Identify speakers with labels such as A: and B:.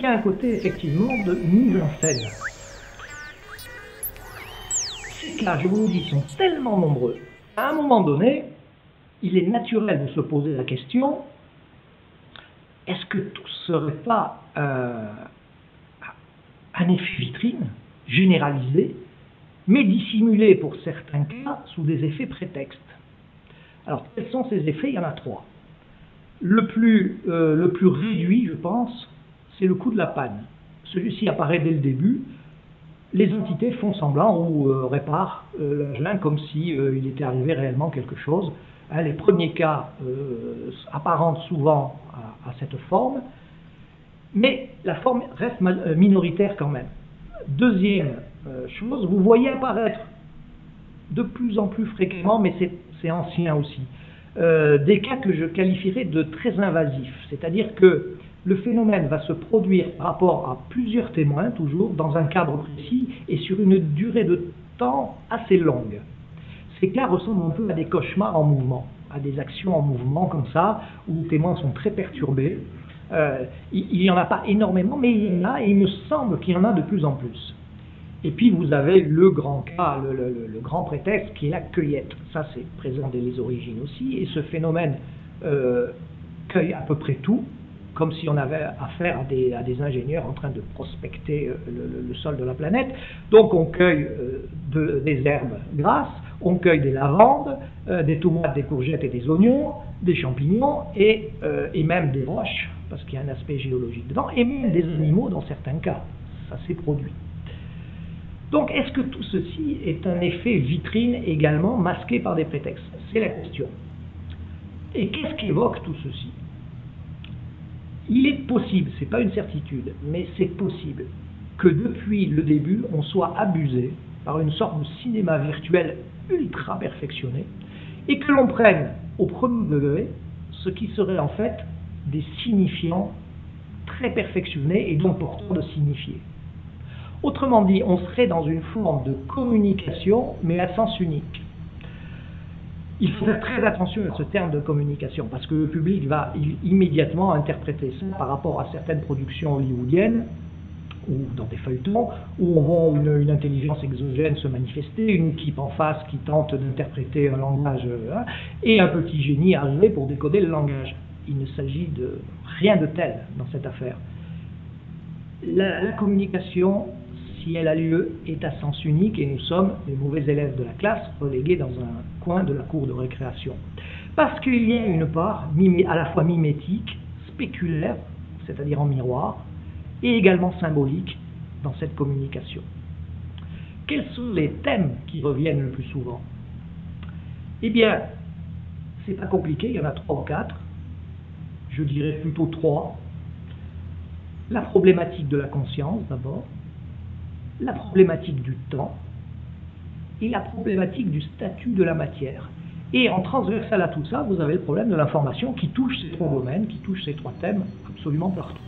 A: y a un côté effectivement de mise en scène. Ces cas, je vous le dis, sont tellement nombreux. À un moment donné, il est naturel de se poser la question, est-ce que tout ne serait pas un effet vitrine généralisé, mais dissimulé pour certains cas sous des effets prétextes? Alors, quels sont ces effets? Il y en a trois. Le plus réduit, je pense, c'est le coup de la panne. Celui-ci apparaît dès le début. Les entités font semblant ou réparent l'engin comme s'il était arrivé réellement quelque chose. Les premiers cas apparentent souvent à cette forme, mais la forme reste minoritaire quand même. Deuxième chose, vous voyez apparaître de plus en plus fréquemment, mais c'est ancien aussi, des cas que je qualifierais de très invasifs, c'est-à-dire que le phénomène va se produire par rapport à plusieurs témoins, toujours dans un cadre précis et sur une durée de temps assez longue. Ces cas ressemblent un peu à des cauchemars en mouvement, à des actions en mouvement comme ça, où les témoins sont très perturbés. Il n'y en a pas énormément, mais il y en a, et il me semble qu'il y en a de plus en plus. Et puis vous avez le grand cas, le grand prétexte qui est la cueillette. Ça c'est présent dès les origines aussi, et ce phénomène cueille à peu près tout, comme si on avait affaire à des ingénieurs en train de prospecter le sol de la planète. Donc on cueille des herbes grasses, on cueille des lavandes, des tomates, des courgettes et des oignons, des champignons et même des roches, parce qu'il y a un aspect géologique dedans, et même des animaux dans certains cas. Ça s'est produit. Donc est-ce que tout ceci est un effet vitrine également masqué par des prétextes? C'est la question. Et qu'est-ce qu'évoque tout ceci? Il est possible, ce n'est pas une certitude, mais c'est possible que depuis le début, on soit abusé par une sorte de cinéma virtuel ultra perfectionné et que l'on prenne au premier degré ce qui serait en fait des signifiants très perfectionnés et donc porteurs de signifiés. Autrement dit, on serait dans une forme de communication, mais à sens unique. Il faut faire très attention à ce terme de communication, parce que le public va immédiatement interpréter ça par rapport à certaines productions hollywoodiennes, ou dans des feuilletons, où on voit une intelligence exogène se manifester, une équipe en face qui tente d'interpréter un langage, et un petit génie arriver pour décoder le langage. Il ne s'agit de rien de tel dans cette affaire. La communication, si elle a lieu, est à sens unique et nous sommes les mauvais élèves de la classe relégués dans un coin de la cour de récréation. Parce qu'il y a une part à la fois mimétique, spéculaire, c'est-à-dire en miroir, et également symbolique dans cette communication. Quels sont les thèmes qui reviennent le plus souvent? Eh bien, c'est pas compliqué, il y en a 3 ou 4, je dirais plutôt 3. La problématique de la conscience d'abord, la problématique du temps et la problématique du statut de la matière. Et en transversal à tout ça, vous avez le problème de l'information qui touche ces 3 domaines, qui touche ces 3 thèmes absolument partout.